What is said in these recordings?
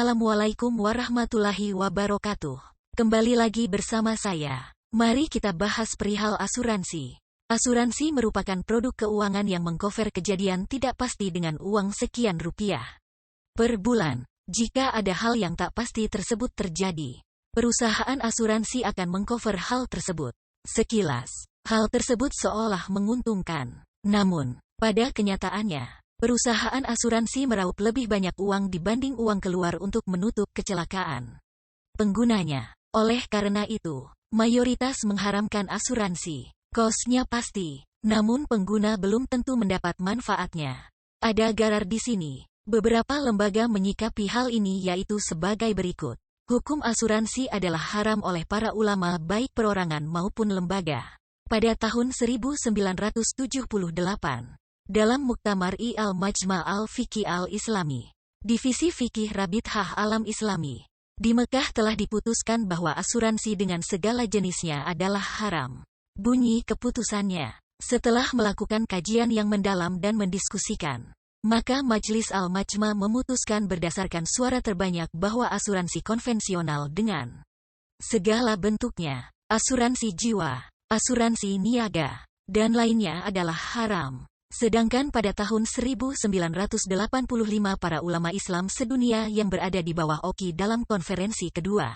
Assalamualaikum warahmatullahi wabarakatuh. Kembali lagi bersama saya. Mari kita bahas perihal asuransi. Asuransi merupakan produk keuangan yang mengcover kejadian tidak pasti dengan uang sekian rupiah per bulan. Jika ada hal yang tak pasti tersebut terjadi, perusahaan asuransi akan mengcover hal tersebut. Sekilas, hal tersebut seolah menguntungkan. Namun, pada kenyataannya, perusahaan asuransi meraup lebih banyak uang dibanding uang keluar untuk menutup kecelakaan penggunanya. Oleh karena itu, mayoritas mengharamkan asuransi. Kosnya pasti, namun pengguna belum tentu mendapat manfaatnya. Ada garar di sini. Beberapa lembaga menyikapi hal ini yaitu sebagai berikut. Hukum asuransi adalah haram oleh para ulama baik perorangan maupun lembaga. Pada tahun 1978, dalam Muktamar Al-Majma' Al-Fiqhi Al-Islami, Divisi Fikih Rabithah Alam Islami, di Mekah telah diputuskan bahwa asuransi dengan segala jenisnya adalah haram. Bunyi keputusannya, setelah melakukan kajian yang mendalam dan mendiskusikan, maka Majelis Al-Majma' memutuskan berdasarkan suara terbanyak bahwa asuransi konvensional dengan segala bentuknya, asuransi jiwa, asuransi niaga, dan lainnya adalah haram. Sedangkan pada tahun 1985 para ulama Islam sedunia yang berada di bawah OKI dalam konferensi kedua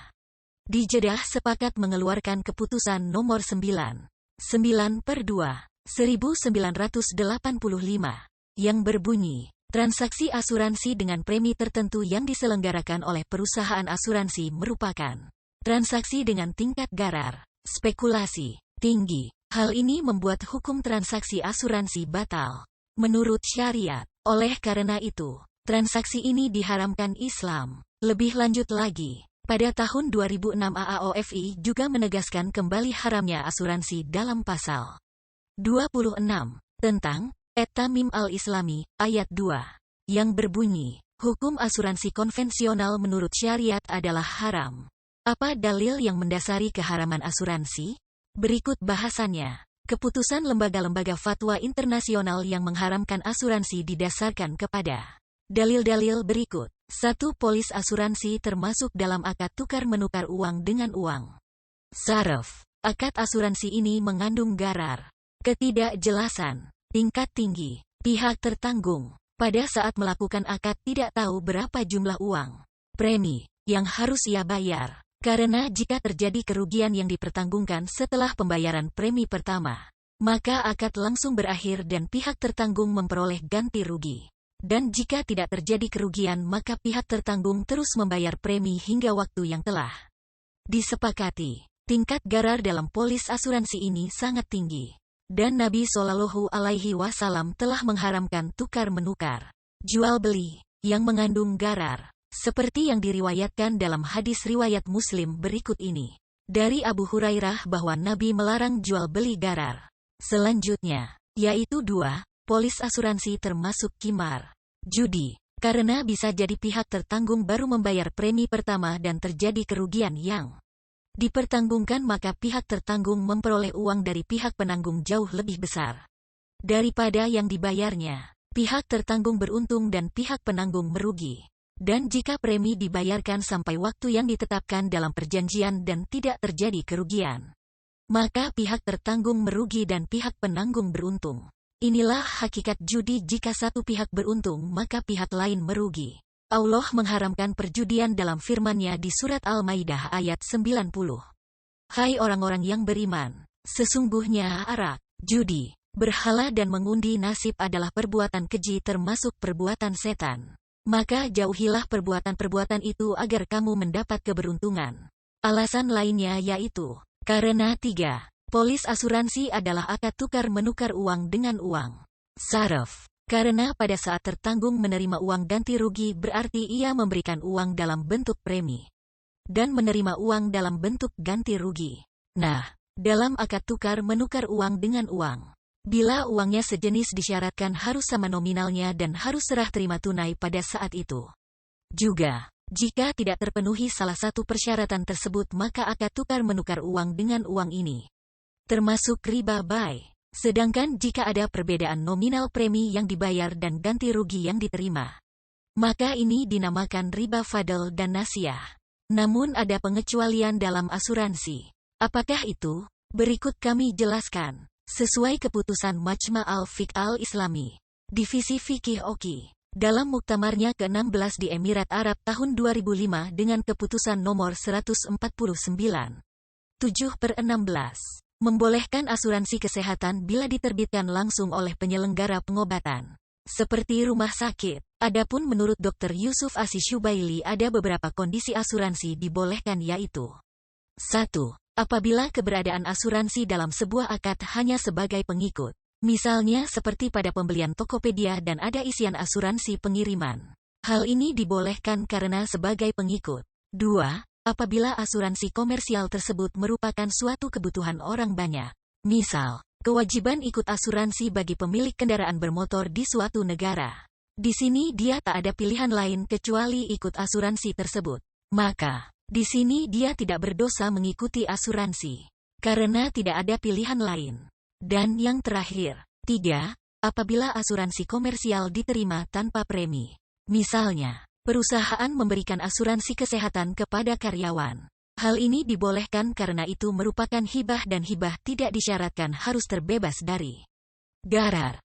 di Jeddah sepakat mengeluarkan keputusan nomor 9/2/1985 yang berbunyi, transaksi asuransi dengan premi tertentu yang diselenggarakan oleh perusahaan asuransi merupakan transaksi dengan tingkat garar spekulasi tinggi. Hal ini membuat hukum transaksi asuransi batal menurut syariat. Oleh karena itu, transaksi ini diharamkan Islam. Lebih lanjut lagi, pada tahun 2006 AAOFI juga menegaskan kembali haramnya asuransi dalam pasal 26 tentang Et-Tamim Al-Islami, ayat 2, yang berbunyi, hukum asuransi konvensional menurut syariat adalah haram. Apa dalil yang mendasari keharaman asuransi? Berikut bahasannya. Keputusan lembaga-lembaga fatwa internasional yang mengharamkan asuransi didasarkan kepada dalil-dalil berikut. 1. Polis asuransi termasuk dalam akad tukar-menukar uang dengan uang. Saraf. Akad asuransi ini mengandung garar, ketidakjelasan, tingkat tinggi. Pihak tertanggung pada saat melakukan akad tidak tahu berapa jumlah uang premi yang harus ia bayar. Karena jika terjadi kerugian yang dipertanggungkan setelah pembayaran premi pertama, maka akad langsung berakhir dan pihak tertanggung memperoleh ganti rugi. Dan jika tidak terjadi kerugian maka pihak tertanggung terus membayar premi hingga waktu yang telah disepakati. Tingkat garar dalam polis asuransi ini sangat tinggi. Dan Nabi Shallallahu Alaihi Wasallam telah mengharamkan tukar-menukar, jual-beli, yang mengandung garar. Seperti yang diriwayatkan dalam hadis riwayat Muslim berikut ini. Dari Abu Hurairah bahwa Nabi melarang jual beli garar. Selanjutnya, yaitu 2, polis asuransi termasuk qimar, judi. Karena bisa jadi pihak tertanggung baru membayar premi pertama dan terjadi kerugian yang dipertanggungkan maka pihak tertanggung memperoleh uang dari pihak penanggung jauh lebih besar daripada yang dibayarnya. Pihak tertanggung beruntung dan pihak penanggung merugi. Dan jika premi dibayarkan sampai waktu yang ditetapkan dalam perjanjian dan tidak terjadi kerugian, maka pihak tertanggung merugi dan pihak penanggung beruntung. Inilah hakikat judi, jika satu pihak beruntung maka pihak lain merugi. Allah mengharamkan perjudian dalam firman-Nya di surat Al-Maidah ayat 90. Hai orang-orang yang beriman, sesungguhnya arak, judi, berhala dan mengundi nasib adalah perbuatan keji termasuk perbuatan setan. Maka jauhilah perbuatan-perbuatan itu agar kamu mendapat keberuntungan. Alasan lainnya yaitu, karena 3. Polis asuransi adalah akad tukar-menukar uang dengan uang. Saraf. Karena pada saat tertanggung menerima uang ganti rugi berarti ia memberikan uang dalam bentuk premi. Dan menerima uang dalam bentuk ganti rugi. Nah, dalam akad tukar-menukar uang dengan uang, bila uangnya sejenis disyaratkan harus sama nominalnya dan harus serah terima tunai pada saat itu. Juga, jika tidak terpenuhi salah satu persyaratan tersebut maka akad tukar-menukar uang dengan uang ini termasuk riba buy. Sedangkan jika ada perbedaan nominal premi yang dibayar dan ganti rugi yang diterima, maka ini dinamakan riba fadl dan nasiyah. Namun ada pengecualian dalam asuransi. Apakah itu? Berikut kami jelaskan. Sesuai keputusan Majma' al-Fiqh al-Islami, Divisi Fikih Oki, dalam muktamarnya ke-16 di Emirat Arab tahun 2005 dengan keputusan nomor 149, 7/16, membolehkan asuransi kesehatan bila diterbitkan langsung oleh penyelenggara pengobatan, seperti rumah sakit. Adapun menurut Dr. Yusuf Asyubaili ada beberapa kondisi asuransi dibolehkan yaitu 1. Apabila keberadaan asuransi dalam sebuah akad hanya sebagai pengikut, misalnya seperti pada pembelian Tokopedia dan ada isian asuransi pengiriman. Hal ini dibolehkan karena sebagai pengikut. 2. Apabila asuransi komersial tersebut merupakan suatu kebutuhan orang banyak. Misal, kewajiban ikut asuransi bagi pemilik kendaraan bermotor di suatu negara. Di sini dia tak ada pilihan lain kecuali ikut asuransi tersebut. Maka, di sini dia tidak berdosa mengikuti asuransi, karena tidak ada pilihan lain. Dan yang terakhir, 3. Apabila asuransi komersial diterima tanpa premi. Misalnya, perusahaan memberikan asuransi kesehatan kepada karyawan. Hal ini dibolehkan karena itu merupakan hibah dan hibah tidak disyaratkan harus terbebas dari gharar.